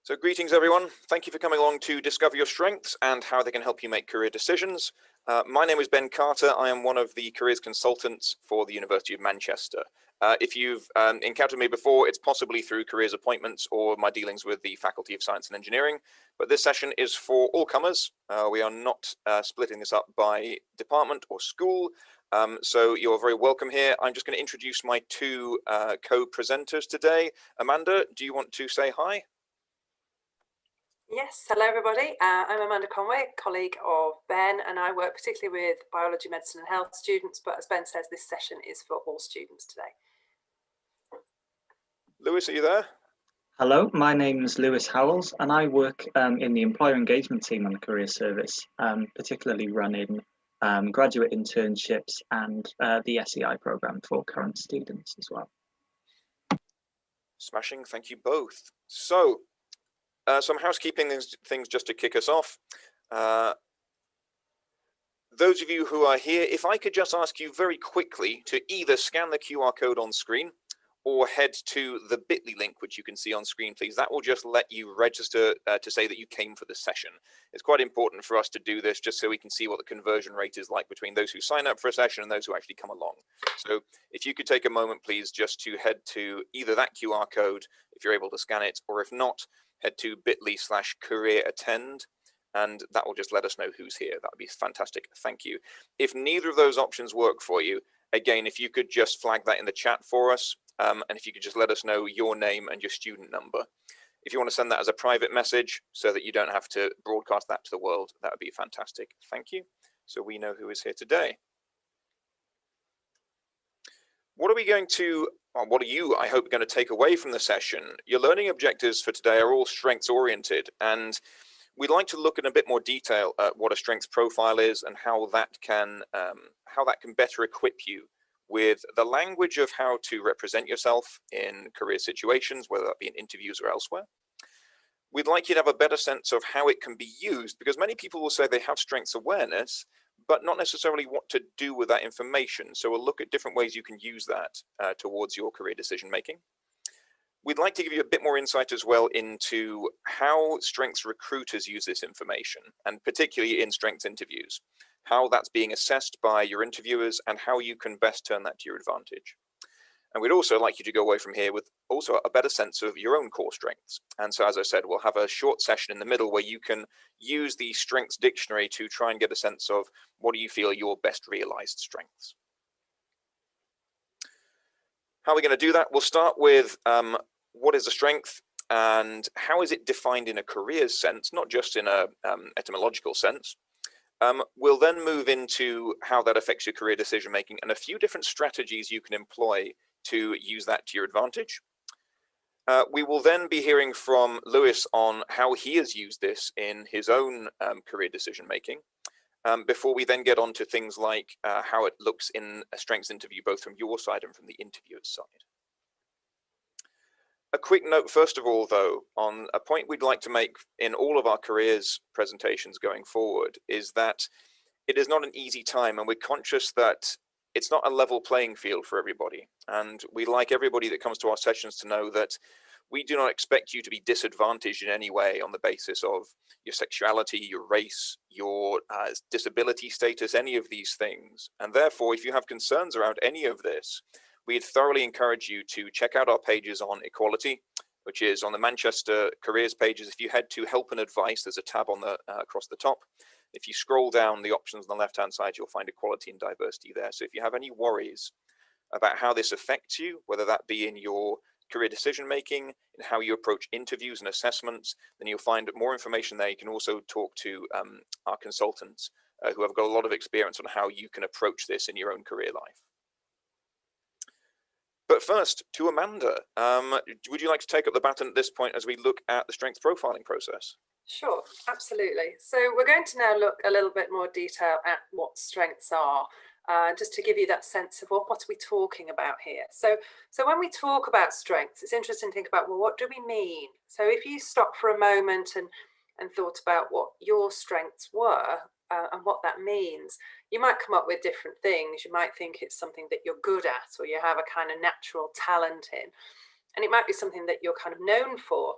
So greetings everyone. Thank you for coming along to discover your strengths and how they can help you make career decisions. My name is Ben Carter. I am one of the careers consultants for the University of Manchester. If you've encountered me before, it's possibly through careers appointments or my dealings with the Faculty of Science and Engineering, but this session is for all comers. We are not splitting this up by department or school, so you're very welcome here. I'm just going to introduce my two co-presenters today. Amanda, do you want to say hi? Yes, hello everybody. I'm Amanda Conway, colleague of Ben, and I work particularly with biology, medicine and health students, but as Ben says, this session is for all students today. Lewis, are you there? Hello, my name is Lewis Howells, and I work in the employer engagement team on the career service, particularly running graduate internships and the SEI program for current students as well. Smashing, thank you both. So, some housekeeping things just to kick us off. Those of you who are here, if I could just ask you very quickly to either scan the QR code on screen or head to the bit.ly link, which you can see on screen, please. That will just let you register to say that you came for the session. It's quite important for us to do this just so we can see what the conversion rate is like between those who sign up for a session and those who actually come along. So if you could take a moment, please, just to head to either that QR code, if you're able to scan it, or if not, head to bit.ly/careerattend, and that will just let us know who's here. That would be fantastic. Thank you. If neither of those options work for you, again, if you could just flag that in the chat for us, and if you could just let us know your name and your student number. If you want to send that as a private message so that you don't have to broadcast that to the world, that would be fantastic. Thank you. So we know who is here today. What are you, I hope, going to take away from the session? Your learning objectives for today are all strengths oriented, and we'd like to look in a bit more detail at what a strengths profile is and how that can better equip you with the language of how to represent yourself in career situations, whether that be in interviews or elsewhere. We'd like you to have a better sense of how it can be used, because many people will say they have strengths awareness, but not necessarily what to do with that information. So we'll look at different ways you can use that towards your career decision making. We'd like to give you a bit more insight as well into how strengths recruiters use this information, and particularly in strengths interviews, how that's being assessed by your interviewers and how you can best turn that to your advantage. And we'd also like you to go away from here with also a better sense of your own core strengths. And so, as I said, we'll have a short session in the middle where you can use the strengths dictionary to try and get a sense of what do you feel are your best realized strengths. How are we going to do that? We'll start with what is a strength and how is it defined in a careers sense, not just in a etymological sense. We'll then move into how that affects your career decision making and a few different strategies you can employ to use that to your advantage. We will then be hearing from Lewis on how he has used this in his own career decision making, before we then get on to things like how it looks in a strengths interview, both from your side and from the interviewer's side. A quick note, first of all, though, on a point we'd like to make in all of our careers presentations going forward is that it is not an easy time, and we're conscious that it's not a level playing field for everybody. And we like everybody that comes to our sessions to know that we do not expect you to be disadvantaged in any way on the basis of your sexuality, your race, your disability status, any of these things. And therefore, if you have concerns around any of this, we'd thoroughly encourage you to check out our pages on equality, which is on the Manchester careers pages. If you head to help and advice, there's a tab on the across the top. If you scroll down the options on the left-hand side, you'll find equality and diversity there. So if you have any worries about how this affects you, whether that be in your career decision-making, in how you approach interviews and assessments, then you'll find more information there. You can also talk to our consultants who have got a lot of experience on how you can approach this in your own career life. But first, to Amanda, would you like to take up the baton at this point as we look at the strengths profiling process? Sure, absolutely. So we're going to now look a little bit more detail at what strengths are, just to give you that sense of what are we talking about here. So when we talk about strengths, it's interesting to think about, well, what do we mean? So if you stop for a moment and thought about what your strengths were and what that means, you might come up with different things. You might think it's something that you're good at or you have a kind of natural talent in. And it might be something that you're kind of known for.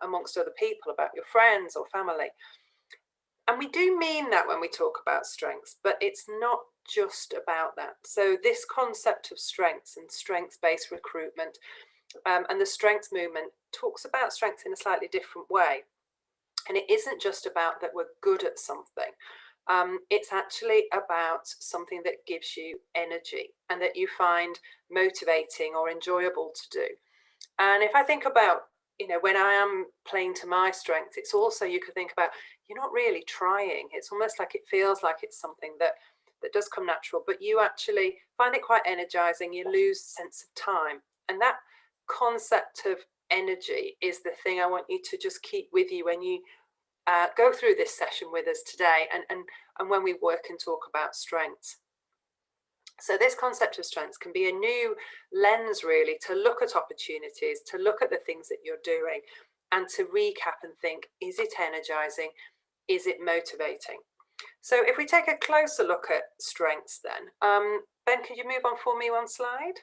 amongst other people, about your friends or family. And we do mean that when we talk about strengths, but it's not just about that. So this concept of strengths and strengths-based recruitment and the strengths movement talks about strengths in a slightly different way. And it isn't just about that we're good at something. It's actually about something that gives you energy and that you find motivating or enjoyable to do. And if I think about, when I am playing to my strengths, it's also, you could think about, you're not really trying. It's almost like it feels like it's something that does come natural, but you actually find it quite energizing. You lose sense of time. And that concept of energy is the thing I want you to just keep with you when you go through this session with us today and when we work and talk about strengths. So this concept of strengths can be a new lens really to look at opportunities, to look at the things that you're doing and to recap and think, is it energizing? Is it motivating? So if we take a closer look at strengths then, Ben, could you move on for me one slide?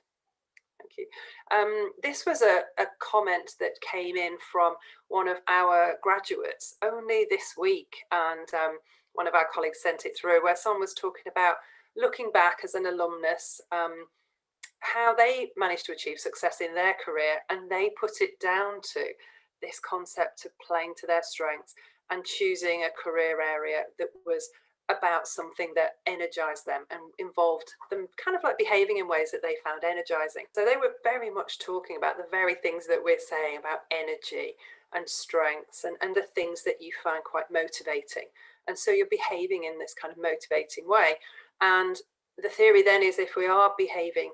Thank you. This was a comment that came in from one of our graduates only this week, and one of our colleagues sent it through, where someone was talking about looking back as an alumnus, how they managed to achieve success in their career, and they put it down to this concept of playing to their strengths and choosing a career area that was about something that energized them and involved them kind of like behaving in ways that they found energizing. So they were very much talking about the very things that we're saying about energy and strengths and the things that you find quite motivating. And so you're behaving in this kind of motivating way. And the theory then is if we are behaving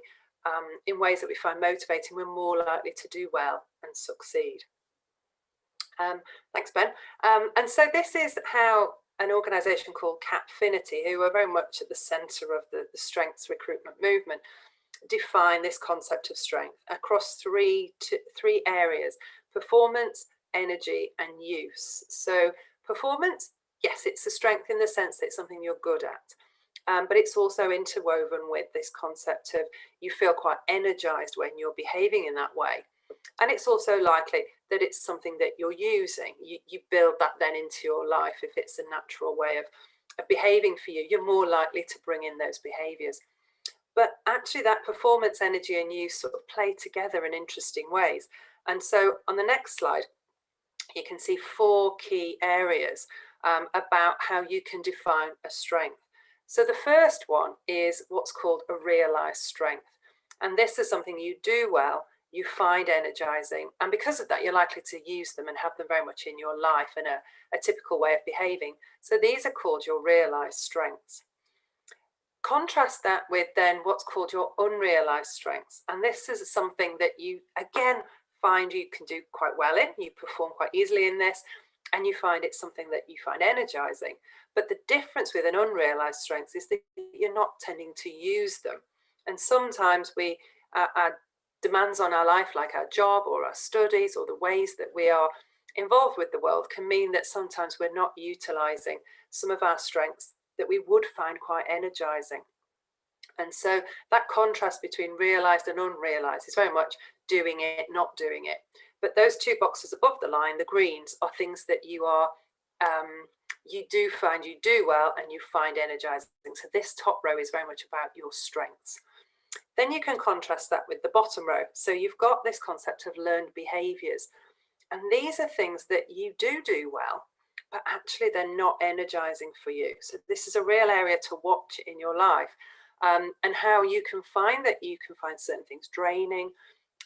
in ways that we find motivating, we're more likely to do well and succeed. Thanks, Ben. And so this is how an organisation called Capfinity, who are very much at the centre of the strengths recruitment movement, define this concept of strength across three areas: performance, energy, and use. So performance, yes, it's a strength in the sense that it's something you're good at, but it's also interwoven with this concept of you feel quite energised when you're behaving in that way. And it's also likely that it's something that you're using. You build that then into your life. If it's a natural way of behaving for you, you're more likely to bring in those behaviours. But actually that performance, energy and use sort of play together in interesting ways. And so on the next slide, you can see 4 key areas about how you can define a strength. So the first one is what's called a realised strength. And this is something you do well, you find energizing, and because of that you're likely to use them and have them very much in your life in a typical way of behaving. So these are called your realized strengths. Contrast that with then what's called your unrealized strengths, and this is something that you again find you can do quite well in, you perform quite easily in this, and you find it's something that you find energizing. But the difference with an unrealized strength is that you're not tending to use them, and sometimes we our demands on our life, like our job or our studies or the ways that we are involved with the world, can mean that sometimes we're not utilizing some of our strengths that we would find quite energizing. And so that contrast between realized and unrealized is very much doing it, not doing it. But those 2 boxes above the line, the greens, are things that you are you do find you do well and you find energizing. So this top row is very much about your strengths. Then you can contrast that with the bottom row. So you've got this concept of learned behaviors. And these are things that you do well, but actually they're not energizing for you. So this is a real area to watch in your life, and how you can find that you can find certain things draining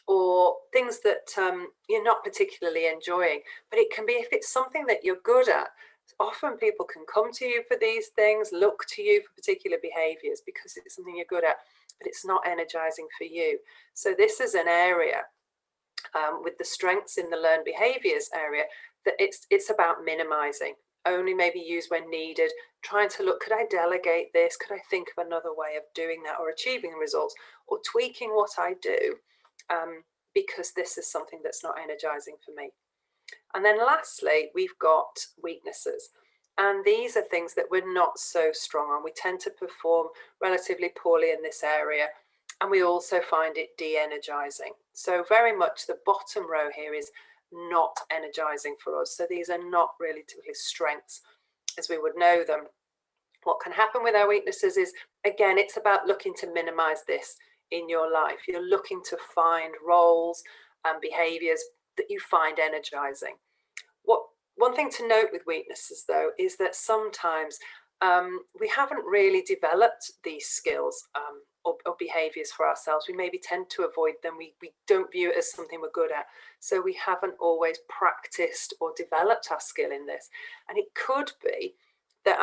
or things that you're not particularly enjoying. But it can be, if it's something that you're good at, often people can come to you for these things, look to you for particular behaviors because it's something you're good at, but it's not energizing for you. So this is an area with the strengths in the learned behaviors area that it's about minimizing, only maybe use when needed, trying to look, could I delegate this? Could I think of another way of doing that or achieving results or tweaking what I do because this is something that's not energizing for me. And then lastly, we've got weaknesses. And these are things that we're not so strong on. We tend to perform relatively poorly in this area. And we also find it de-energizing. So very much the bottom row here is not energizing for us. So these are not really typically strengths as we would know them. What can happen with our weaknesses is, again, it's about looking to minimize this in your life. You're looking to find roles and behaviors that you find energizing. One thing to note with weaknesses, though, is that sometimes we haven't really developed these skills or behaviors for ourselves. We maybe tend to avoid them. We don't view it as something we're good at. So we haven't always practiced or developed our skill in this. And it could be that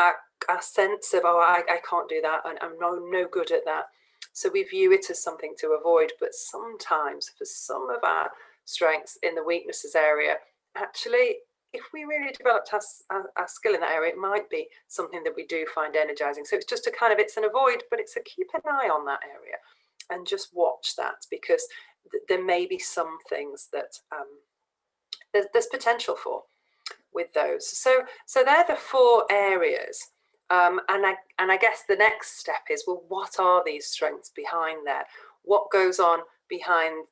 our sense of, oh, I can't do that, and I'm no good at that. So we view it as something to avoid. But sometimes for some of our strengths in the weaknesses area, actually, if we really developed our skill in that area, it might be something that we do find energizing. So it's just a kind of, it's an avoid, but it's a keep an eye on that area and just watch that, because there may be some things that there's potential for with those. So they're the 4 areas. And I guess the next step is, well, what are these strengths behind there? What goes on behind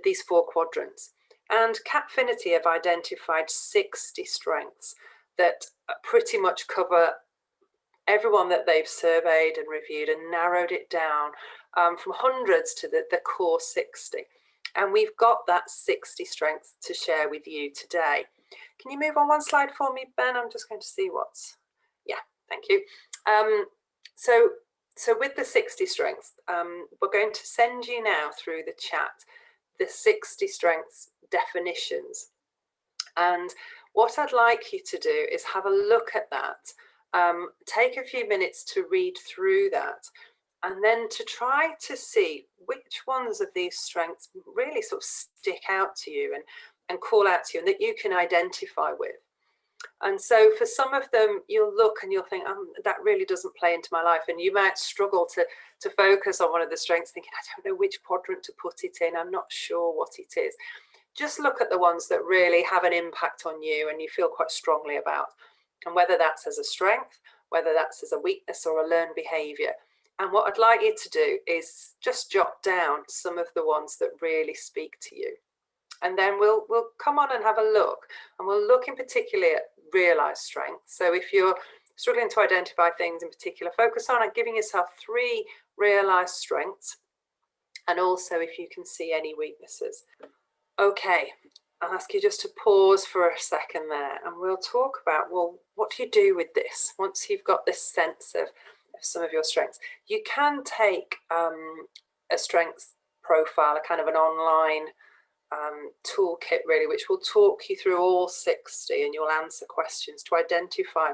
these 4 quadrants? And Capfinity have identified 60 strengths that pretty much cover everyone that they've surveyed and reviewed, and narrowed it down from hundreds to the core 60. And we've got that 60 strengths to share with you today. Can you move on one slide for me, Ben? I'm just going to see what's, yeah, thank you. So with the 60 strengths, we're going to send you now through the chat the 60 strengths definitions. And what I'd like you to do is have a look at that, take a few minutes to read through that, and then to try to see which ones of these strengths really sort of stick out to you and call out to you, and that you can identify with. And so for some of them, you'll look and you'll think, that really doesn't play into my life. And you might struggle to focus on one of the strengths, thinking, I don't know which quadrant to put it in. I'm not sure what it is. Just look at the ones that really have an impact on you and you feel quite strongly about. And whether that's as a strength, whether that's as a weakness or a learned behavior. And what I'd like you to do is just jot down some of the ones that really speak to you. And then we'll come on and have a look. And we'll look in particular at realized strengths. So if you're struggling to identify things in particular, focus on giving yourself 3 realized strengths. And also if you can see any weaknesses. Okay, I'll ask you just to pause for a second there, and we'll talk about, well, what do you do with this once you've got this sense of some of your strengths? You can take a strengths profile, a kind of an online toolkit really, which will talk you through all 60, and you'll answer questions to identify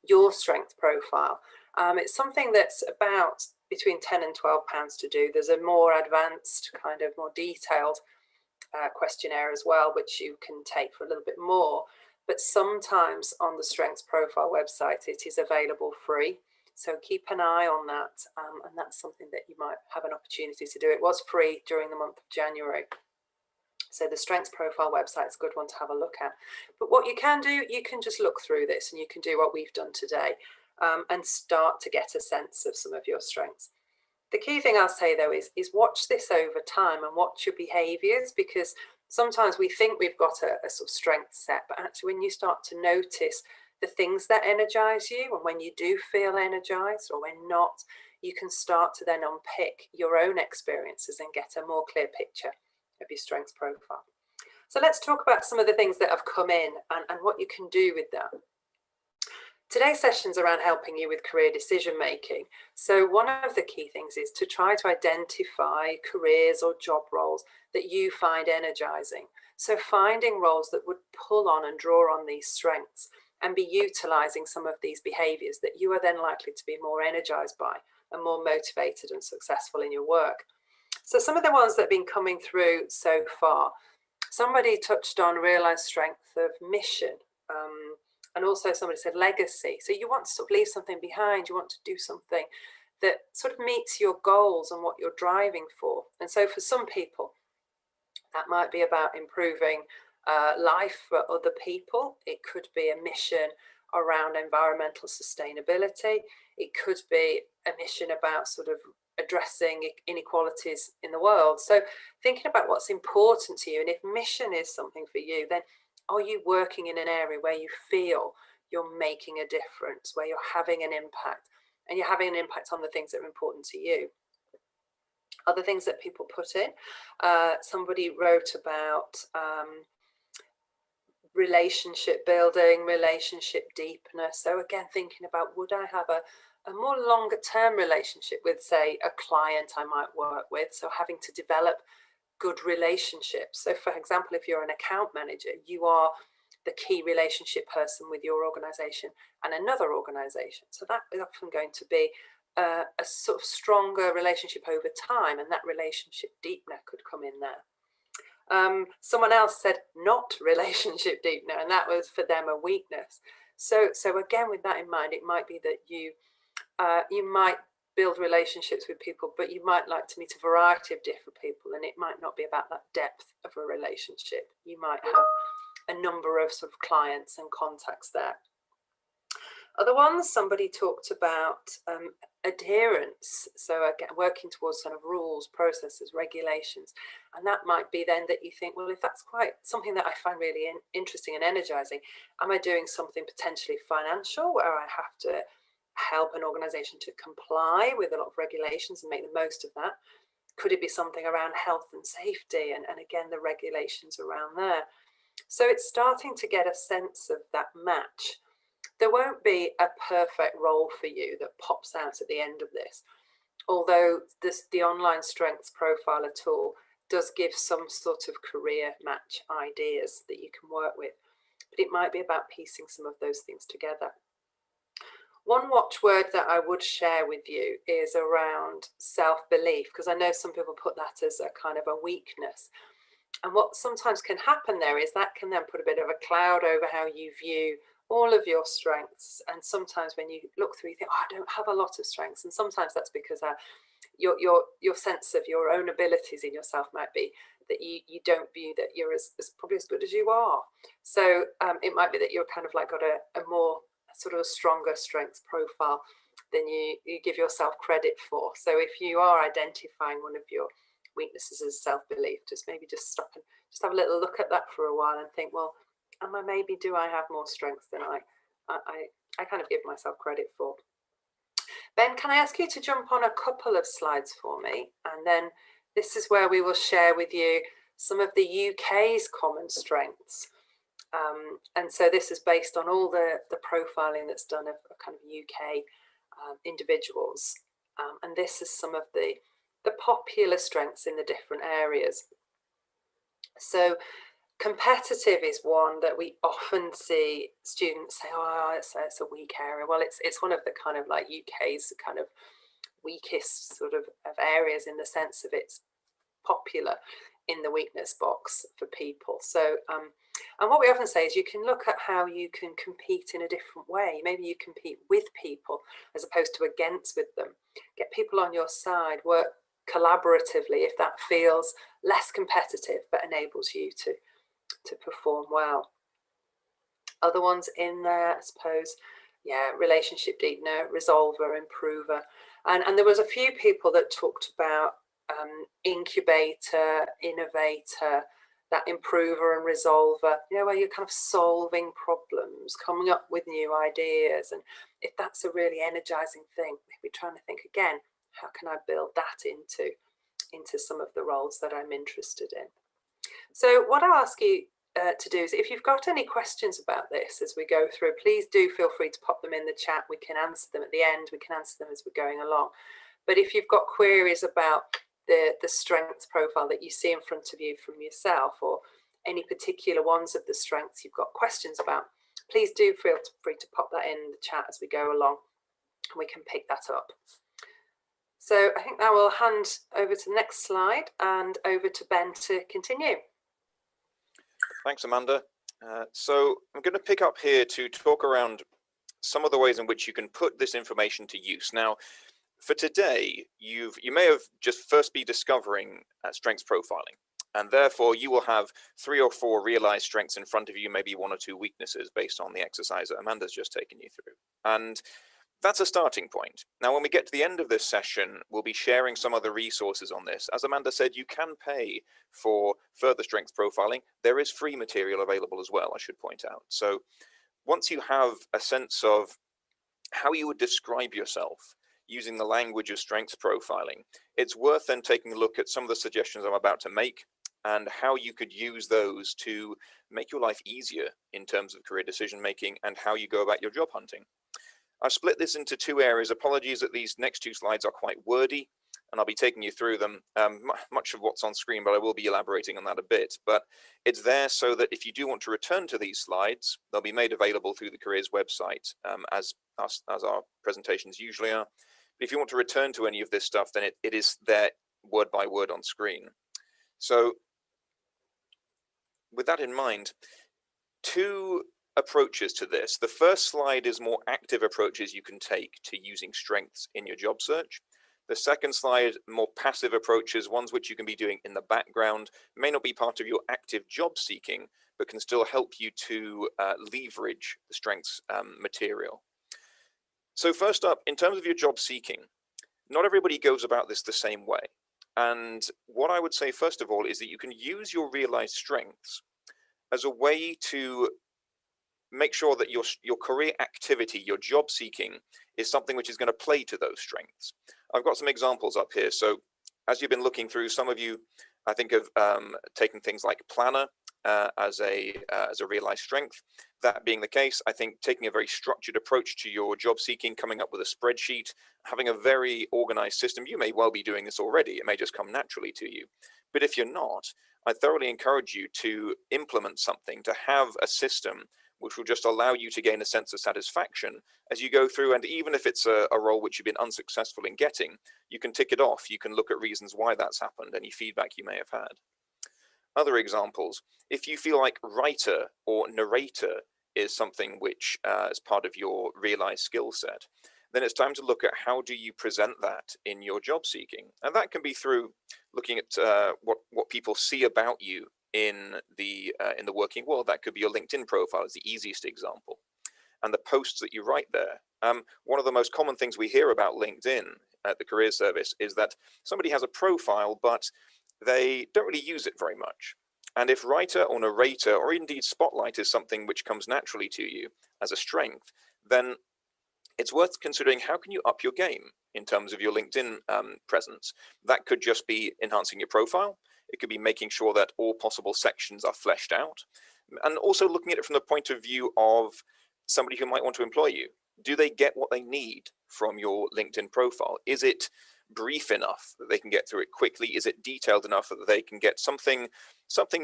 your strength profile. It's something that's about between £10 and £12 to do. There's a more advanced, kind of more detailed questionnaire as well, which you can take for a little bit more. But sometimes on the strengths profile website, it is available free. So keep an eye on that. And that's something that you might have an opportunity to do. It was free during the month of January. So the strengths profile website is a good one to have a look at. But what you can do, you can just look through this and you can do what we've done today and start to get a sense of some of your strengths. The key thing I'll say though is watch this over time and watch your behaviours, because sometimes we think we've got a sort of strength set, but actually when you start to notice the things that energise you, and when you do feel energised or when not, you can start to then unpick your own experiences and get a more clear picture of your strengths profile. So let's talk about some of the things that have come in and what you can do with that. Today's session's around helping you with career decision making. So one of the key things is to try to identify careers or job roles that you find energizing. So finding roles that would pull on and draw on these strengths and be utilizing some of these behaviors that you are then likely to be more energized by and more motivated and successful in your work. So some of the ones that have been coming through so far, somebody touched on realized strength of mission. And also somebody said legacy. So you want to sort of leave something behind. You want to do something that sort of meets your goals and what you're driving for. And so for some people, that might be about improving life for other people. It could be a mission around environmental sustainability. It could be a mission about sort of addressing inequalities in the world. So thinking about what's important to you, and if mission is something for you, then are you working in an area where you feel you're making a difference, where you're having an impact, and you're having an impact on the things that are important to you? Other things that people put in, somebody wrote about relationship building, relationship deepness. So again, thinking about, would I have a more longer term relationship with, say, a client I might work with? So having to develop good relationships. So for example, if you're an account manager, you are the key relationship person with your organization and another organization. So that is often going to be a sort of stronger relationship over time, and that relationship deepener could come in there. Someone else said not relationship deepener, and that was for them a weakness. So again, with that in mind, it might be that you might build relationships with people, but you might like to meet a variety of different people, and it might not be about that depth of a relationship. You might have a number of sort of clients and contacts there. Other ones, somebody talked about adherence. So again, working towards sort of rules, processes, regulations. And that might be then that you think, well, if that's quite something that I find really interesting and energizing, am I doing something potentially financial where I have to help an organization to comply with a lot of regulations and make the most of that? Could it be something around health and safety, and again, the regulations around there? So it's starting to get a sense of that match. There won't be a perfect role for you that pops out at the end of this, although the online strengths profiler tool does give some sort of career match ideas that you can work with, but it might be about piecing some of those things together. One watchword that I would share with you is around self-belief, because I know some people put that as a kind of a weakness. And what sometimes can happen there is that can then put a bit of a cloud over how you view all of your strengths. And sometimes when you look through, you think, oh, I don't have a lot of strengths. And sometimes that's because your sense of your own abilities in yourself might be that you don't view that you're as probably as good as you are. So it might be that you're kind of like got a more sort of a stronger strengths profile than you give yourself credit for. So if you are identifying one of your weaknesses as self-belief, just stop and just have a little look at that for a while and think, well, do I have more strengths than I kind of give myself credit for? Ben, can I ask you to jump on a couple of slides for me? And then this is where we will share with you some of the UK's common strengths. And so this is based on all the profiling that's done of kind of UK individuals. And this is some of the popular strengths in the different areas. So competitive is one that we often see students say, oh, it's a weak area. Well, it's one of the kind of like UK's kind of weakest sort of areas in the sense of it's popular in the weakness box for people. So, and what we often say is you can look at how you can compete in a different way. Maybe you compete with people as opposed to against with them. Get people on your side, work collaboratively if that feels less competitive but enables you to perform well. Other ones in there, I suppose, yeah, relationship deepener, resolver, improver. And there was a few people that talked about incubator, innovator, that improver and resolver, you know, where you're kind of solving problems, coming up with new ideas. And if that's a really energizing thing, maybe trying to think again, how can I build that into some of the roles that I'm interested in? So what I'll ask you to do is, if you've got any questions about this as we go through, please do feel free to pop them in the chat. We can answer them at the end. We can answer them as we're going along. But if you've got queries about the strengths profile that you see in front of you from yourself, or any particular ones of the strengths you've got questions about, please do feel free to pop that in the chat as we go along, and we can pick that up. So I think now we'll hand over to the next slide and over to Ben to continue. Thanks, Amanda. So I'm going to pick up here to talk around some of the ways in which you can put this information to use. Now, for today, you may have just first be discovering strengths profiling, and therefore you will have 3 or 4 realized strengths in front of you, maybe 1 or 2 weaknesses based on the exercise that Amanda's just taken you through. And That's a starting point. Now, when we get to the end of this session, we'll be sharing some other resources on this. As Amanda said, you can pay for further strengths profiling. There is free material available as well, I should point out. So once you have a sense of how you would describe yourself using the language of strengths profiling, it's worth then taking a look at some of the suggestions I'm about to make and how you could use those to make your life easier in terms of career decision making and how you go about your job hunting. I've split this into two areas. Apologies that these next two slides are quite wordy, and I'll be taking you through them, much of what's on screen, but I will be elaborating on that a bit. But it's there so that if you do want to return to these slides, they'll be made available through the careers website, as our presentations usually are. But if you want to return to any of this stuff, then it is there word by word on screen. So with that in mind, two approaches to this. The first slide is more active approaches you can take to using strengths in your job search. The second slide, more passive approaches, ones which you can be doing in the background, may not be part of your active job seeking, but can still help you to leverage the strengths material. So first up, in terms of your job seeking, not everybody goes about this the same way. And what I would say, first of all, is that you can use your realized strengths as a way to make sure that your career activity, your job seeking, is something which is going to play to those strengths. I've got some examples up here. So as you've been looking through, some of you, I think, have taken things like planner as a realized strength. That being the case, I think taking a very structured approach to your job seeking, coming up with a spreadsheet, having a very organized system, you may well be doing this already. It may just come naturally to you. But if you're not, I thoroughly encourage you to implement something, to have a system which will just allow you to gain a sense of satisfaction as you go through. And even if it's a role which you've been unsuccessful in getting, you can tick it off. You can look at reasons why that's happened, any feedback you may have had. Other examples, if you feel like writer or narrator is something which is part of your realized skill set, then it's time to look at how do you present that in your job seeking. And that can be through looking at what people see about you in the working world. That could be your LinkedIn profile, is the easiest example, and the posts that you write there. One of the most common things we hear about LinkedIn at the Career Service is that somebody has a profile, but they don't really use it very much. And if writer or narrator or indeed spotlight is something which comes naturally to you as a strength, then it's worth considering how can you up your game in terms of your LinkedIn presence. That could just be enhancing your profile. It could be making sure that all possible sections are fleshed out, and also looking at it from the point of view of somebody who might want to employ you. Do they get what they need from your LinkedIn profile? Is it brief enough that they can get through it quickly? Is it detailed enough that they can get something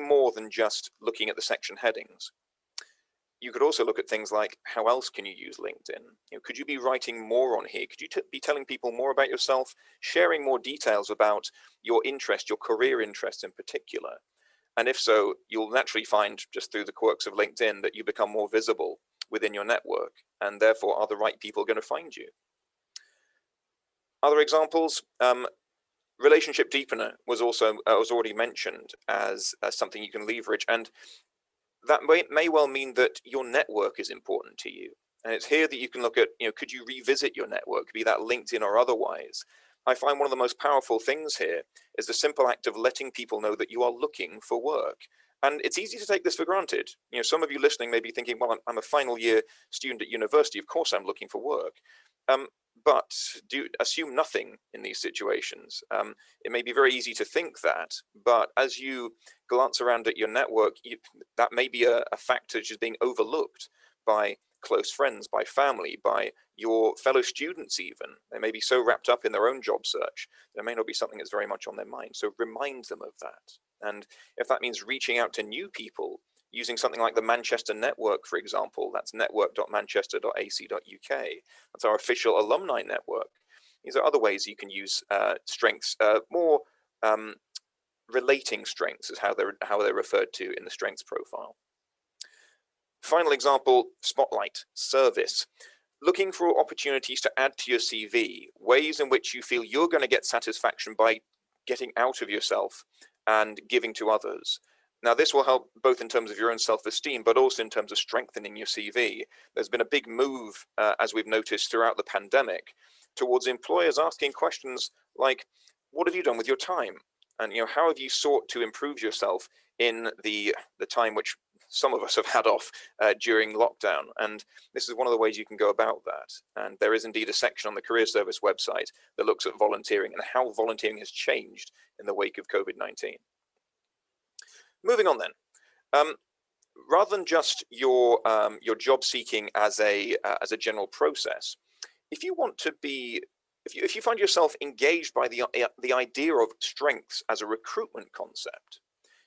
more than just looking at the section headings? You could also look at things like, how else can you use LinkedIn? Could you be writing more on here? Could you be telling people more about yourself, sharing more details about your interest, your career interest in particular? And if so, you'll naturally find, just through the quirks of LinkedIn, that you become more visible within your network, and therefore are the right people going to find you? Other examples, relationship deepener was already mentioned as something you can leverage, and that may well mean that your network is important to you. And it's here that you can look at, could you revisit your network, be that LinkedIn or otherwise? I find one of the most powerful things here is the simple act of letting people know that you are looking for work. And it's easy to take this for granted. Some of you listening may be thinking, well, I'm a final year student at university. Of course, I'm looking for work. But do assume nothing in these situations. It may be very easy to think that, but as you glance around at your network, that may be a factor which is being overlooked by close friends, by family, by your fellow students even. They may be so wrapped up in their own job search, there may not be something that's very much on their mind. So remind them of that. And if that means reaching out to new people, using something like the Manchester Network, for example, that's network.manchester.ac.uk. That's our official alumni network. These are other ways you can use strengths, more relating strengths is how they're referred to in the strengths profile. Final example, spotlight, service. Looking for opportunities to add to your CV, ways in which you feel you're going to get satisfaction by getting out of yourself and giving to others. Now, this will help both in terms of your own self-esteem, but also in terms of strengthening your CV. There's been a big move, as we've noticed throughout the pandemic, towards employers asking questions like, what have you done with your time? And, how have you sought to improve yourself in the time which some of us have had off during lockdown? And this is one of the ways you can go about that. And there is indeed a section on the Career Service website that looks at volunteering and how volunteering has changed in the wake of COVID-19. Moving on then, rather than just your job seeking as a general process, if you want to be, if you find yourself engaged by the idea of strengths as a recruitment concept,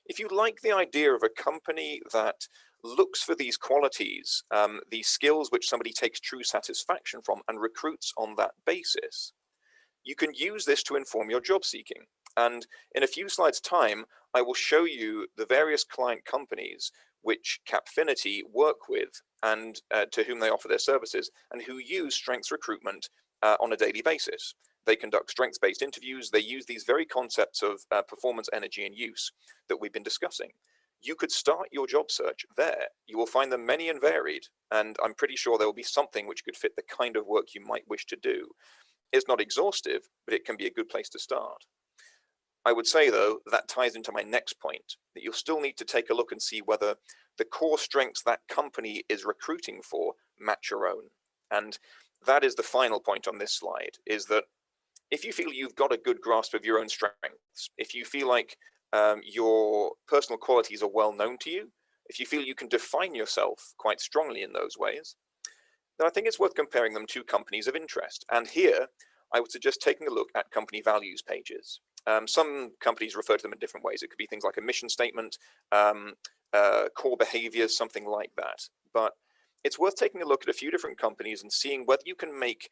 if you like the idea of a company that looks for these qualities, these skills which somebody takes true satisfaction from and recruits on that basis, you can use this to inform your job seeking. And in a few slides' time, I will show you the various client companies which Capfinity work with and to whom they offer their services and who use strengths recruitment on a daily basis. They conduct strengths-based interviews. They use these very concepts of performance, energy, and use that we've been discussing. You could start your job search there. You will find them many and varied, and I'm pretty sure there will be something which could fit the kind of work you might wish to do. It's not exhaustive, but it can be a good place to start. I would say, though, that ties into my next point, that you'll still need to take a look and see whether the core strengths that company is recruiting for match your own. And that is the final point on this slide, is that if you feel you've got a good grasp of your own strengths, if you feel like your personal qualities are well known to you, if you feel you can define yourself quite strongly in those ways, then I think it's worth comparing them to companies of interest. And here, I would suggest taking a look at company values pages. Some companies refer to them in different ways. It could be things like a mission statement, core behaviors, something like that. But it's worth taking a look at a few different companies and seeing whether you can make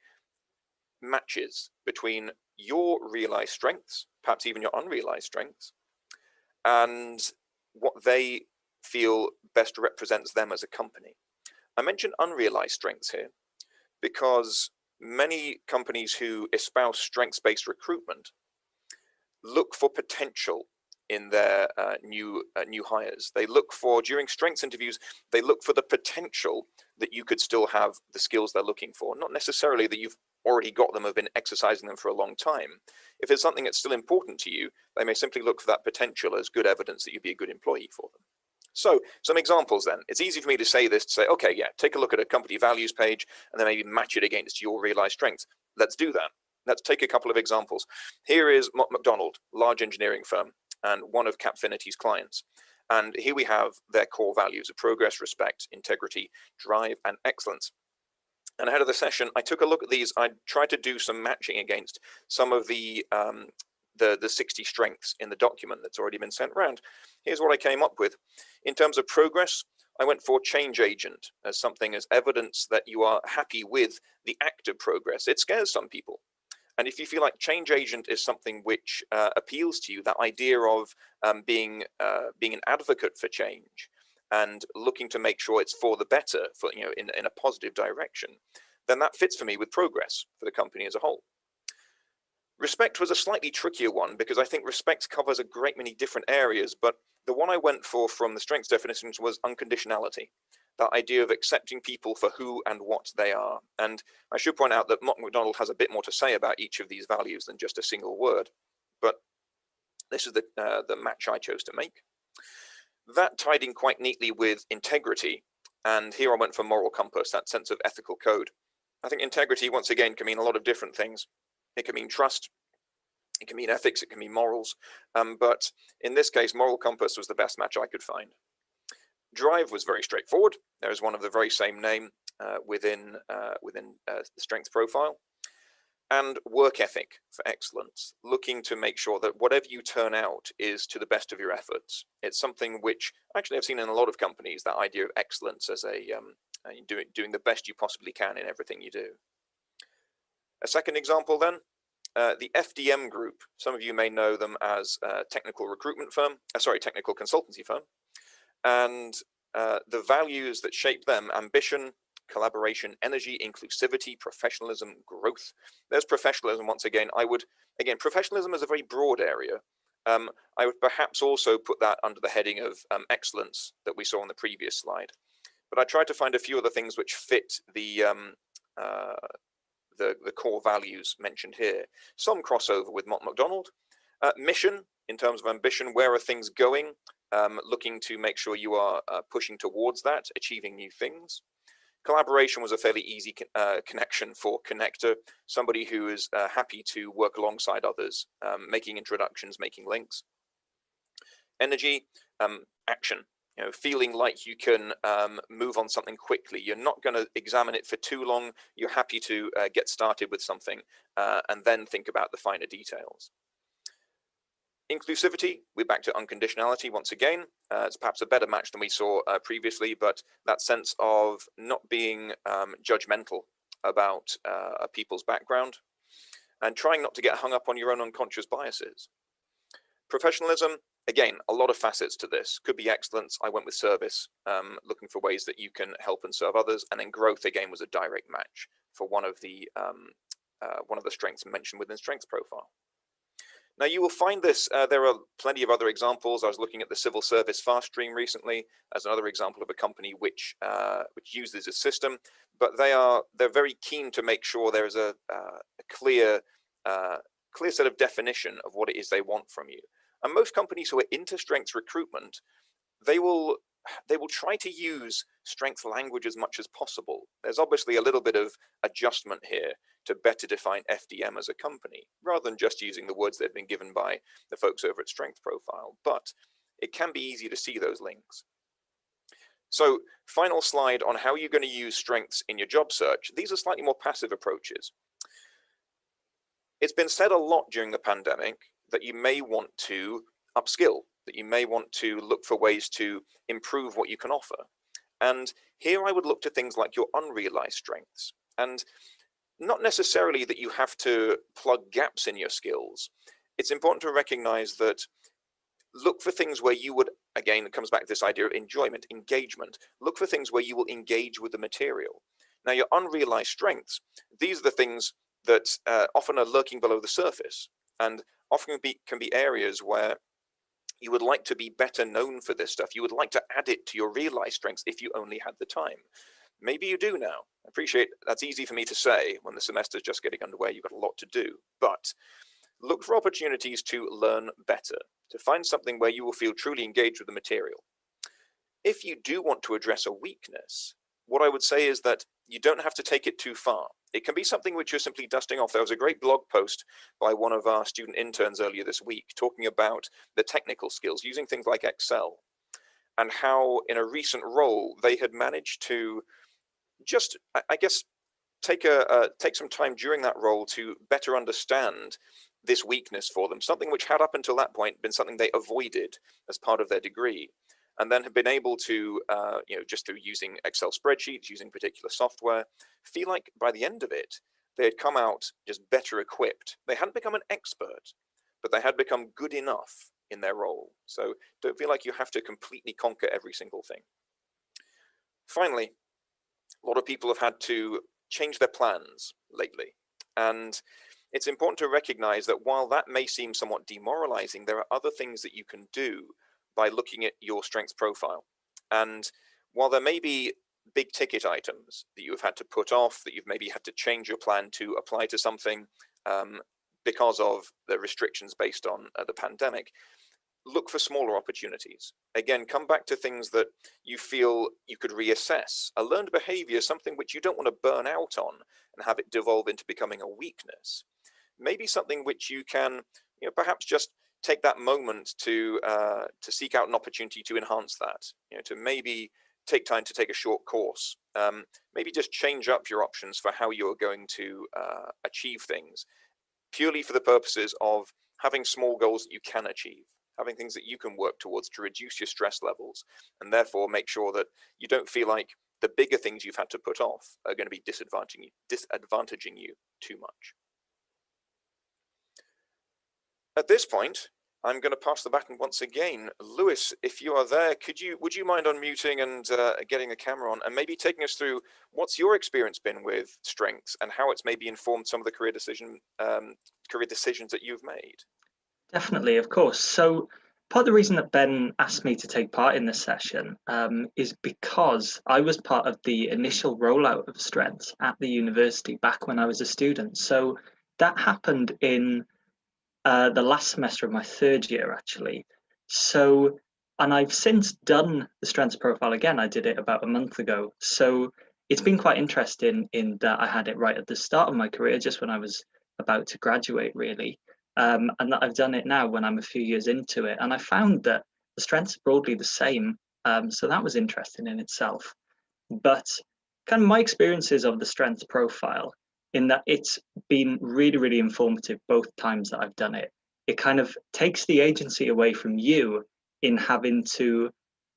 matches between your realized strengths, perhaps even your unrealized strengths, and what they feel best represents them as a company. I mentioned unrealized strengths here because many companies who espouse strengths-based recruitment look for potential in their new hires. They look for, during strengths interviews, they look for the potential that you could still have the skills they're looking for, not necessarily that you've already got them, have been exercising them for a long time. If it's something that's still important to you, they may simply look for that potential as good evidence that you'd be a good employee for them. So some examples then. It's easy for me to say this, to say, okay, yeah, take a look at a company values page and then maybe match it against your realized strengths. Let's do that. Let's take a couple of examples. Here is McDonald, large engineering firm, and one of Capfinity's clients. And here we have their core values of progress, respect, integrity, drive, and excellence. And ahead of the session, I took a look at these. I tried to do some matching against some of the 60 strengths in the document that's already been sent around. Here's what I came up with. In terms of progress, I went for change agent as something as evidence that you are happy with the act of progress. It scares some people. And if you feel like change agent is something which appeals to you, that idea of being an advocate for change and looking to make sure it's for the better, for in a positive direction, then that fits for me with progress for the company as a whole. Respect was a slightly trickier one because I think respect covers a great many different areas, but the one I went for from the strengths definitions was unconditionality. That idea of accepting people for who and what they are. And I should point out that McDonald has a bit more to say about each of these values than just a single word, but this is the match I chose to make. That tied in quite neatly with integrity, and here I went for moral compass, that sense of ethical code. I think integrity, once again, can mean a lot of different things. It can mean trust, it can mean ethics, it can mean morals, but in this case, moral compass was the best match I could find. Drive was very straightforward. There is one of the very same name within the strengths profile. And work ethic for excellence, looking to make sure that whatever you turn out is to the best of your efforts. It's something which actually I've seen in a lot of companies, that idea of excellence as doing the best you possibly can in everything you do. A second example then, the FDM group. Some of you may know them as technical consultancy firm. And the values that shape them: ambition, collaboration, energy, inclusivity, professionalism, growth. There's professionalism once again. Professionalism is a very broad area. I would perhaps also put that under the heading of excellence that we saw on the previous slide. But I tried to find a few other things which fit the core values mentioned here. Some crossover with Mott MacDonald. Mission, in terms of ambition, where are things going? Looking to make sure you are pushing towards that, achieving new things. Collaboration was a fairly easy connection for connector, somebody who is happy to work alongside others, making introductions, making links. Energy, action, feeling like you can move on something quickly. You're not going to examine it for too long. You're happy to get started with something and then think about the finer details. Inclusivity, we're back to unconditionality once again. It's perhaps a better match than we saw previously, but that sense of not being judgmental about people's background and trying not to get hung up on your own unconscious biases. Professionalism, again, a lot of facets to this. Could be excellence. I went with service, looking for ways that you can help and serve others. And then growth, again, was a direct match for one of the strengths mentioned within strengths profile. Now you will find this, there are plenty of other examples. I was looking at the civil service fast stream recently as another example of a company which uses a system, but they're very keen to make sure there is a clear set of definition of what it is they want from you. And most companies who are into strengths recruitment, they will try to use strength language as much as possible. There's obviously a little bit of adjustment here to better define FDM as a company, rather than just using the words they've been given by the folks over at Strength Profile, but it can be easy to see those links. So final slide on how you're going to use strengths in your job search. These are slightly more passive approaches. It's been said a lot during the pandemic that you may want to upskill, that you may want to look for ways to improve what you can offer. And here I would look to things like your unrealized strengths. And not necessarily that you have to plug gaps in your skills. It's important to recognize that look for things where you would, again, it comes back to this idea of enjoyment, engagement. Look for things where you will engage with the material. Now, your unrealized strengths, these are the things that often are lurking below the surface and often can be areas where you would like to be better known for this stuff. You would like to add it to your realized strengths if you only had the time. Maybe you do now. I appreciate that's easy for me to say when the semester's just getting underway. You've got a lot to do, but look for opportunities to learn better, to find something where you will feel truly engaged with the material. If you do want to address a weakness, what I would say is that you don't have to take it too far. It can be something which you're simply dusting off. There was a great blog post by one of our student interns earlier this week talking about the technical skills, using things like Excel, and how in a recent role they had managed to just, I guess, take some time during that role to better understand this weakness for them, something which had up until that point been something they avoided as part of their degree, and then have been able to, just through using Excel spreadsheets, using particular software, feel like by the end of it, they had come out just better equipped. They hadn't become an expert, but they had become good enough in their role. So don't feel like you have to completely conquer every single thing. Finally, a lot of people have had to change their plans lately. And it's important to recognize that while that may seem somewhat demoralizing, there are other things that you can do by looking at your strengths profile. And while there may be big ticket items that you have had to put off, that you've maybe had to change your plan to apply to something because of the restrictions based on the pandemic, look for smaller opportunities. Again, come back to things that you feel you could reassess. A learned behavior, something which you don't want to burn out on and have it devolve into becoming a weakness. Maybe something which you can, perhaps just take that moment to seek out an opportunity to enhance that. To maybe take time to take a short course. Maybe just change up your options for how you're going to achieve things, purely for the purposes of having small goals that you can achieve, having things that you can work towards to reduce your stress levels, and therefore make sure that you don't feel like the bigger things you've had to put off are going to be disadvantaging you too much. At this point, I'm going to pass the baton once again. Lewis, if you are there, would you mind unmuting and getting the camera on, and maybe taking us through what's your experience been with strengths and how it's maybe informed some of the career decisions that you've made? Definitely, of course. So part of the reason that Ben asked me to take part in this session is because I was part of the initial rollout of strengths at the university back when I was a student. So that happened in the last semester of my third year, actually. So, and I've since done the strengths profile again. I did it about a month ago. So it's been quite interesting in that I had it right at the start of my career, just when I was about to graduate, really. And that I've done it now when I'm a few years into it. And I found that the strengths are broadly the same. So that was interesting in itself. But kind of my experiences of the strengths profile, in that it's been really, really informative both times that I've done it. It kind of takes the agency away from you in having to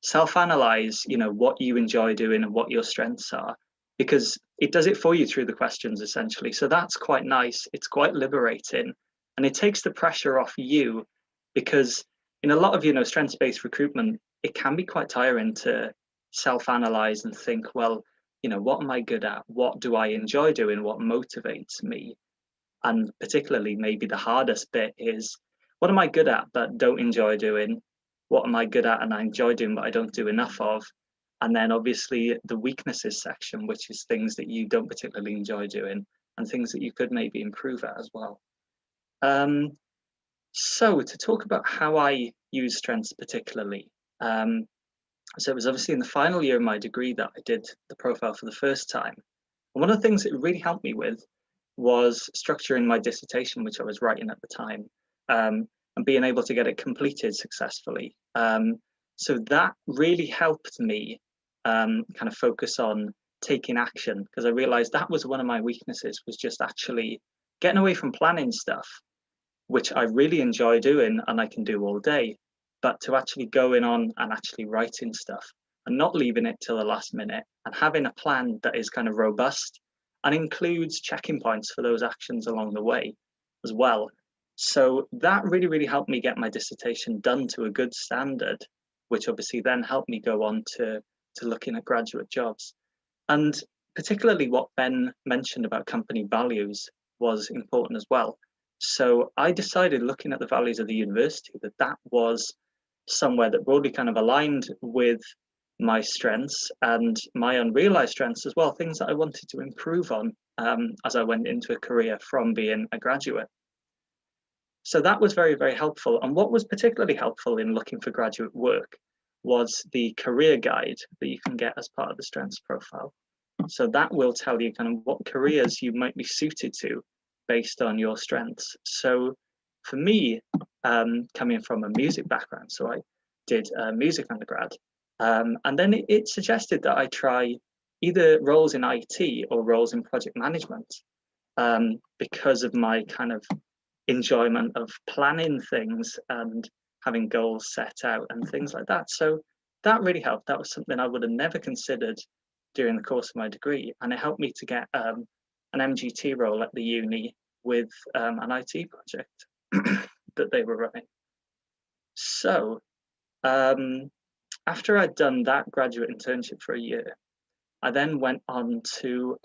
self-analyze, what you enjoy doing and what your strengths are, because it does it for you through the questions essentially. So that's quite nice. It's quite liberating, and it takes the pressure off you, because in a lot of strengths-based recruitment, it can be quite tiring to self-analyze and think, well, what am I good at? What do I enjoy doing? What motivates me? And particularly, maybe the hardest bit is, what am I good at but don't enjoy doing? What am I good at and I enjoy doing but I don't do enough of? And then obviously the weaknesses section, which is things that you don't particularly enjoy doing and things that you could maybe improve at as well. So to talk about how I use strengths particularly, so it was obviously in the final year of my degree that I did the profile for the first time. And one of the things it really helped me with was structuring my dissertation, which I was writing at the time, and being able to get it completed successfully. So that really helped me kind of focus on taking action, because I realized that was one of my weaknesses, was just actually getting away from planning stuff, which I really enjoy doing and I can do all day, but to actually going on and actually writing stuff and not leaving it till the last minute, and having a plan that is kind of robust and includes checking points for those actions along the way as well. So that really, really helped me get my dissertation done to a good standard, which obviously then helped me go on to looking at graduate jobs. And particularly what Ben mentioned about company values was important as well. So I decided, looking at the values of the university, that was somewhere that broadly kind of aligned with my strengths and my unrealized strengths as well, things that I wanted to improve on as I went into a career from being a graduate. So that was very, very helpful. And what was particularly helpful in looking for graduate work was the career guide that you can get as part of the strengths profile. So that will tell you kind of what careers you might be suited to based on your strengths. So for me, coming from a music background, so I did music undergrad, and then it suggested that I try either roles in IT or roles in project management, because of my kind of enjoyment of planning things and having goals set out and things like that. So that really helped. That was something I would have never considered during the course of my degree, and it helped me to get an MGT role at the uni with an IT project that they were running. So after I'd done that graduate internship for a year, I then went on to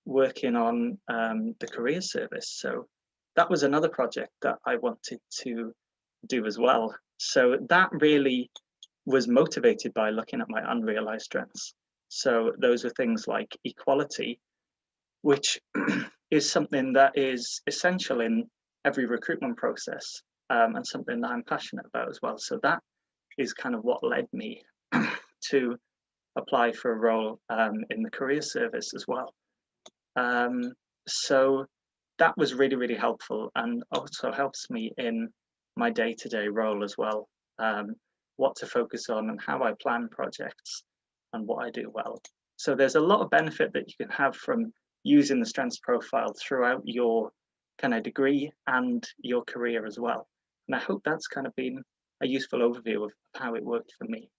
working on the career service. So that was another project that I wanted to do as well. So that really was motivated by looking at my unrealized strengths. So those are things like equality, which is something that is essential in every recruitment process, and something that I'm passionate about as well. So that is kind of what led me to apply for a role in the career service as well. So that was really, really helpful, and also helps me in my day-to-day role as well. What to focus on and how I plan projects and what I do well. So there's a lot of benefit that you can have from using the strengths profile throughout your kind of degree and your career as well. And I hope that's kind of been a useful overview of how it worked for me.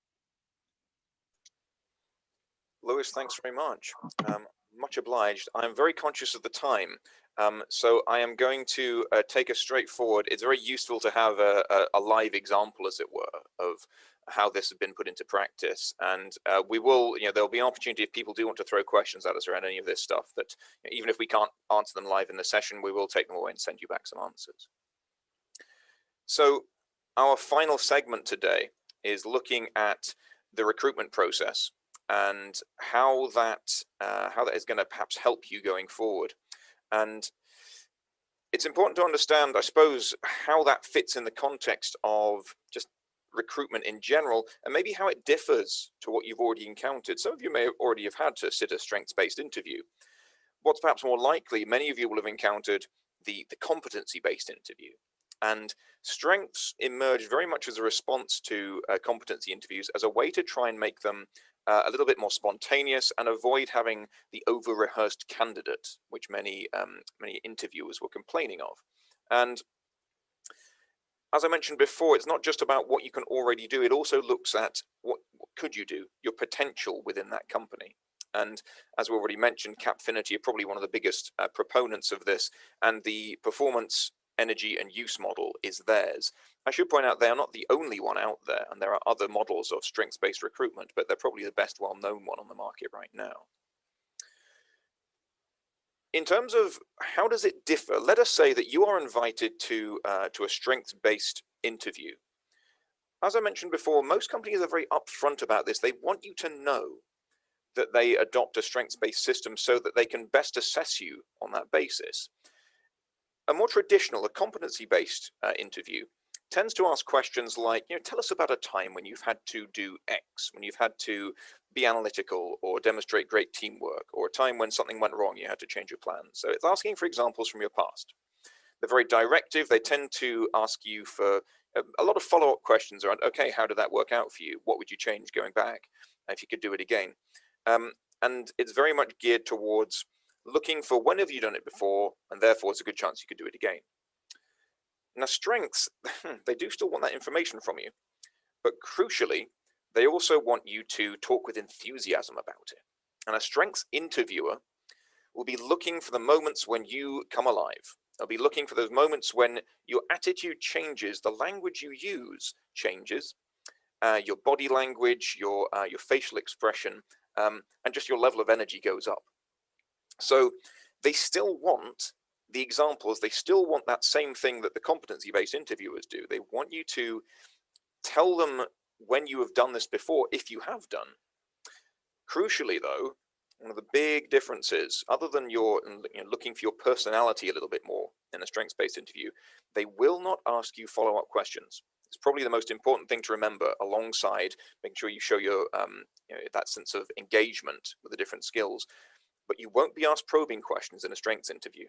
Lewis, thanks very much. Much obliged. I'm very conscious of the time. So I am going to take us straight forward. It's very useful to have a live example, as it were, of how this has been put into practice. And we will, there'll be an opportunity if people do want to throw questions at us around any of this stuff, that even if we can't answer them live in the session, we will take them away and send you back some answers. So our final segment today is looking at the recruitment process and how that is going to perhaps help you going forward. And it's important to understand, I suppose, how that fits in the context of just recruitment in general, and maybe how it differs to what you've already encountered. Some of you may already have had to sit a strengths-based interview. What's perhaps more likely, many of you will have encountered the competency-based interview. And strengths emerge very much as a response to competency interviews as a way to try and make them a little bit more spontaneous and avoid having the over-rehearsed candidate, which many interviewers were complaining of. And as I mentioned before, it's not just about what you can already do. It also looks at what could you do, your potential within that company. And as we already mentioned, Capfinity are probably one of the biggest proponents of this, and the performance, energy, and use model is theirs. I should point out they are not the only one out there, and there are other models of strengths-based recruitment, but they're probably the best well-known one on the market right now. In terms of how does it differ, let us say that you are invited to a strengths-based interview. As I mentioned before, most companies are very upfront about this. They want you to know that they adopt a strengths-based system so that they can best assess you on that basis. A more traditional, a competency-based interview tends to ask questions like, tell us about a time when you've had to do X, when you've had to be analytical or demonstrate great teamwork, or a time when something went wrong, you had to change your plan. So it's asking for examples from your past. They're very directive. They tend to ask you for a lot of follow-up questions around, okay, how did that work out for you? What would you change going back if you could do it again? And it's very much geared towards looking for when have you done it before, and therefore it's a good chance you could do it again. Now, strengths, they do still want that information from you, but crucially, they also want you to talk with enthusiasm about it. And a strengths interviewer will be looking for the moments when you come alive. They'll be looking for those moments when your attitude changes, the language you use changes, your body language, your facial expression, and just your level of energy goes up. So they still want the examples, they still want that same thing that the competency-based interviewers do. They want you to tell them when you have done this before, if you have done. Crucially, though, one of the big differences, other than your looking for your personality a little bit more in a strengths-based interview, they will not ask you follow-up questions. It's probably the most important thing to remember, alongside making sure you show your that sense of engagement with the different skills. But you won't be asked probing questions in a strengths interview.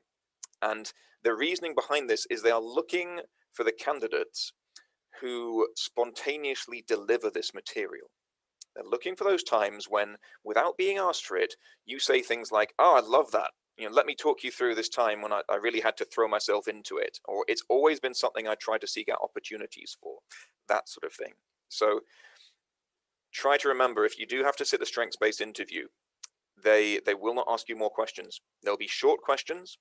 And the reasoning behind this is they are looking for the candidates who spontaneously deliver this material. They're looking for those times when, without being asked for it, you say things like, oh, I love that. Let me talk you through this time when I really had to throw myself into it. Or it's always been something I tried to seek out opportunities for. That sort of thing. So try to remember, if you do have to sit the strengths-based interview, they will not ask you more questions. There'll be short questions.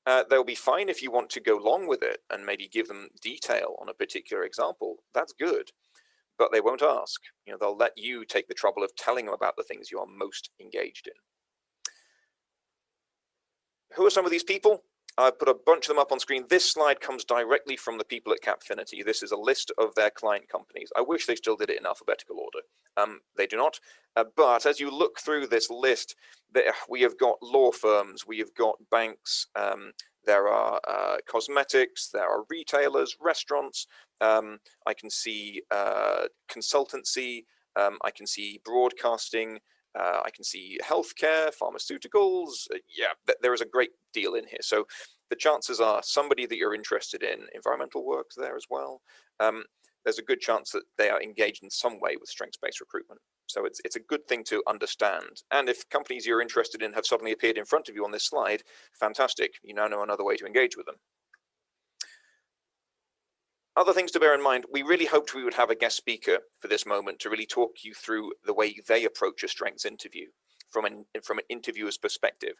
They'll be fine if you want to go along with it and maybe give them detail on a particular example. That's good. But they won't ask. They'll let you take the trouble of telling them about the things you are most engaged in. Who are some of these people? I put a bunch of them up on screen. This slide comes directly from the people at Capfinity. This is a list of their client companies. I wish they still did it in alphabetical order. They do not. But as you look through this list, we have got law firms, we have got banks, there are cosmetics, there are retailers, restaurants. I can see consultancy, I can see broadcasting, I can see healthcare, pharmaceuticals. There is a great deal in here. So the chances are somebody that you're interested in environmental work there as well. There's a good chance that they are engaged in some way with strengths-based recruitment. So it's a good thing to understand. And if companies you're interested in have suddenly appeared in front of you on this slide, fantastic. You now know another way to engage with them. Other things to bear in mind, we really hoped we would have a guest speaker for this moment to really talk you through the way they approach a strengths interview from an interviewer's perspective.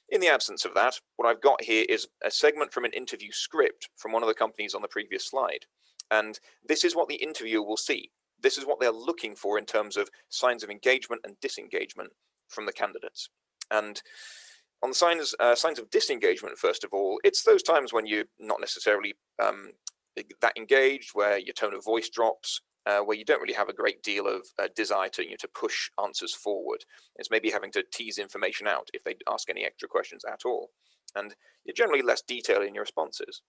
In the absence of that, what I've got here is a segment from an interview script from one of the companies on the previous slide. And this is what the interviewer will see. This is what they're looking for in terms of signs of engagement and disengagement from the candidates. And on the signs of disengagement, first of all, it's those times when you're not necessarily that engaged, where your tone of voice drops, where you don't really have a great deal of desire to, to push answers forward. It's maybe having to tease information out if they ask any extra questions at all. And you're generally less detailed in your responses.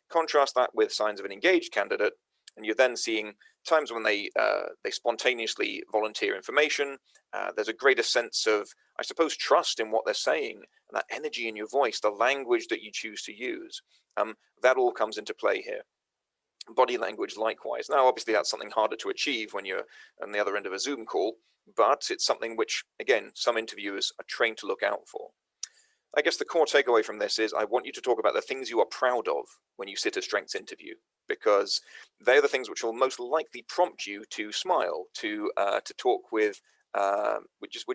Contrast that with signs of an engaged candidate, and you're then seeing times when they spontaneously volunteer information. There's a greater sense of, I suppose, trust in what they're saying, and that energy in your voice, the language that you choose to use. That all comes into play here. Body language likewise. Now, obviously, that's something harder to achieve when you're on the other end of a Zoom call, but it's something which, again, some interviewers are trained to look out for. I guess the core takeaway from this is I want you to talk about the things you are proud of when you sit a strengths interview, because they're the things which will most likely prompt you to smile, to talk with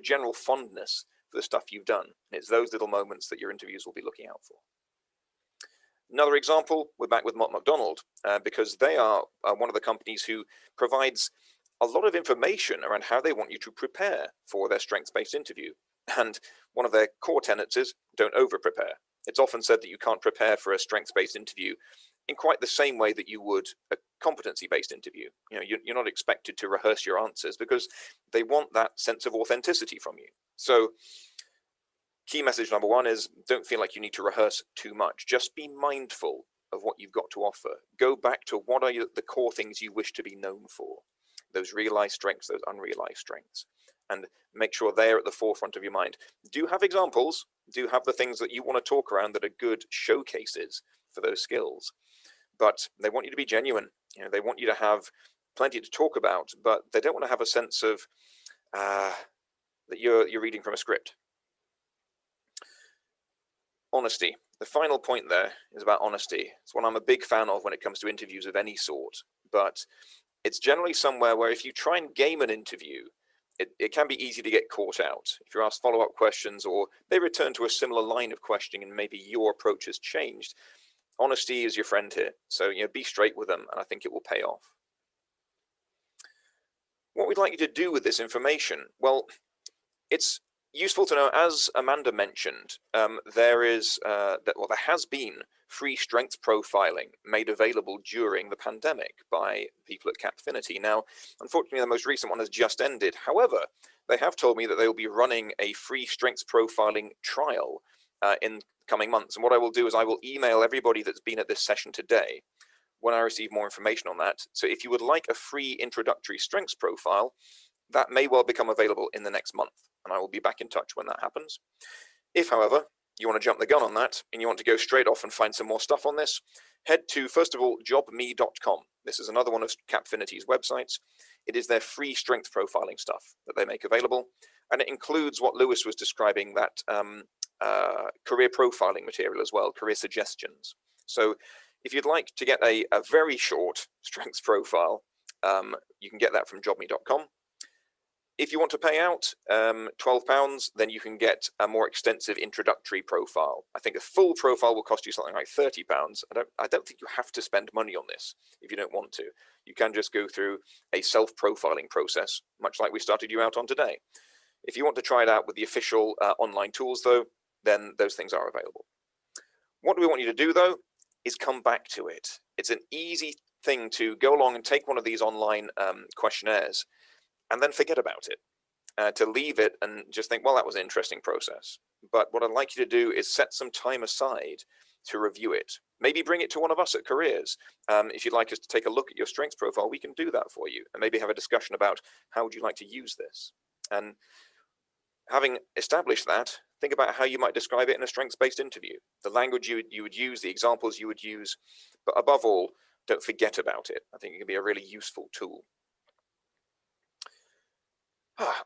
general fondness for the stuff you've done. And it's those little moments that your interviews will be looking out for. Another example, we're back with Mott MacDonald, because they are one of the companies who provides a lot of information around how they want you to prepare for their strengths-based interview. And one of their core tenets is don't over-prepare. It's often said that you can't prepare for a strengths-based interview in quite the same way that you would a competency-based interview. You're not expected to rehearse your answers because they want that sense of authenticity from you. So key message number one is don't feel like you need to rehearse too much. Just be mindful of what you've got to offer. Go back to what are the core things you wish to be known for, those realized strengths, those unrealized strengths, and make sure they're at the forefront of your mind. Do have examples, do have the things that you want to talk around that are good showcases for those skills, but they want you to be genuine. They want you to have plenty to talk about, but they don't want to have a sense of that you're reading from a script. Honesty. The final point there is about honesty. It's one I'm a big fan of when it comes to interviews of any sort, but it's generally somewhere where if you try and game an interview, it can be easy to get caught out. If you're asked follow-up questions or they return to a similar line of questioning and maybe your approach has changed, honesty is your friend here. So be straight with them, and I think it will pay off. What we'd like you to do with this information, well, it's useful to know, as Amanda mentioned, there has been free strengths profiling made available during the pandemic by people at Capfinity. Now, unfortunately, the most recent one has just ended. However, they have told me that they will be running a free strengths profiling trial in coming months. And what I will do is I will email everybody that's been at this session today when I receive more information on that. So if you would like a free introductory strengths profile, that may well become available in the next month, and I will be back in touch when that happens. If, however, you want to jump the gun on that and you want to go straight off and find some more stuff on this, head to, first of all, jobme.com. This is another one of Capfinity's websites. It is their free strength profiling stuff that they make available, and it includes what Lewis was describing, that career profiling material as well, career suggestions. So if you'd like to get a very short strengths profile, you can get that from jobme.com. If you want to pay out £12, then you can get a more extensive introductory profile. I think a full profile will cost you something like £30. I don't think you have to spend money on this if you don't want to. You can just go through a self-profiling process, much like we started you out on today. If you want to try it out with the official online tools, though, then those things are available. What do we want you to do, though, is come back to it. It's an easy thing to go along and take one of these online questionnaires and then forget about it, to leave it and just think, well, that was an interesting process. But what I'd like you to do is set some time aside to review it. Maybe bring it to one of us at Careers. If you'd like us to take a look at your strengths profile, we can do that for you, and maybe have a discussion about how would you like to use this. And having established that, think about how you might describe it in a strengths-based interview, the language you would use, the examples you would use, but above all, don't forget about it. I think it can be a really useful tool.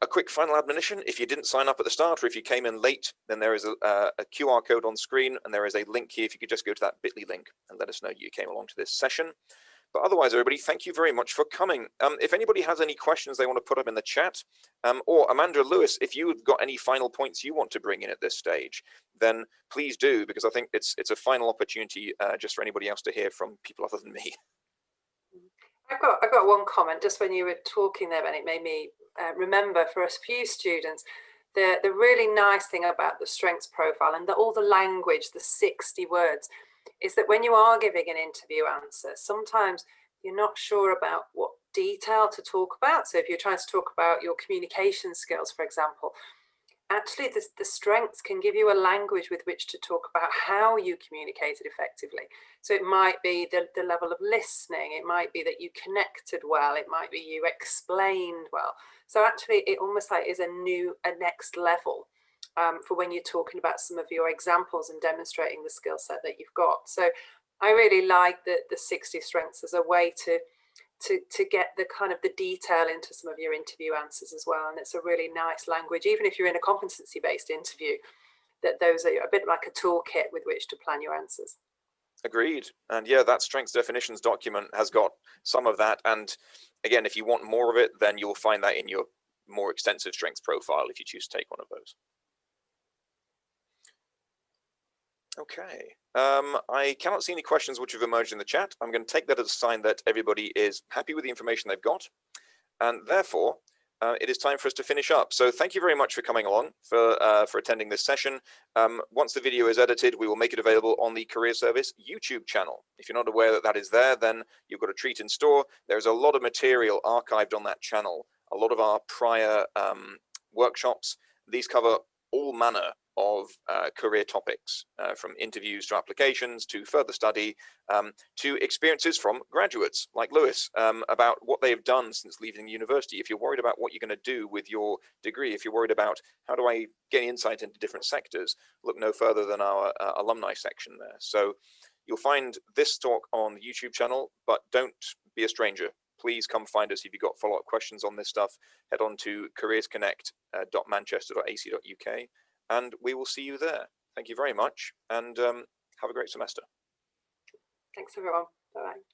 A quick final admonition: if you didn't sign up at the start, or if you came in late, then there is a QR code on screen, and there is a link here. If you could just go to that bit.ly link and let us know you came along to this session. But otherwise, everybody, thank you very much for coming. If anybody has any questions they want to put up in the chat, or Amanda or Lewis, if you've got any final points you want to bring in at this stage, then please do, because I think it's a final opportunity just for anybody else to hear from people other than me. I've got one comment just when you were talking there, and it made me remember for a few students the really nice thing about the strengths profile and all the language, the 60 words. is that when you are giving an interview answer, sometimes you're not sure about what detail to talk about. So if you're trying to talk about your communication skills, for example, actually the strengths can give you a language with which to talk about how you communicated effectively. So it might be the level of listening, it might be that you connected well, it might be you explained well. So actually it almost like is a next level for when you're talking about some of your examples and demonstrating the skill set that you've got. So I really like the 60 strengths as a way to get the kind of the detail into some of your interview answers as well. And it's a really nice language, even if you're in a competency-based interview, that those are a bit like a toolkit with which to plan your answers. Agreed. And yeah, that strengths definitions document has got some of that. And again, if you want more of it, then you'll find that in your more extensive strengths profile if you choose to take one of those. Okay, I cannot see any questions which have emerged in the chat. I'm going to take that as a sign that everybody is happy with the information they've got, and therefore it is time for us to finish up. So thank you very much for coming along, for attending this session. Once the video is edited, we will make it available on the Career Service YouTube channel. If you're not aware that that is there, then you've got a treat in store. There's a lot of material archived on that channel, a lot of our prior workshops. These cover all manner of career topics, from interviews to applications to further study, to experiences from graduates like Lewis, about what they've done since leaving university. If you're worried about what you're going to do with your degree, if you're worried about how do I gain insight into different sectors, look no further than our alumni section there. So you'll find this talk on the YouTube channel, but don't be a stranger. Please come find us if you've got follow-up questions on this stuff. Head on to careersconnect.manchester.ac.uk. and we will see you there. Thank you very much, and have a great semester. Thanks everyone. Bye-bye.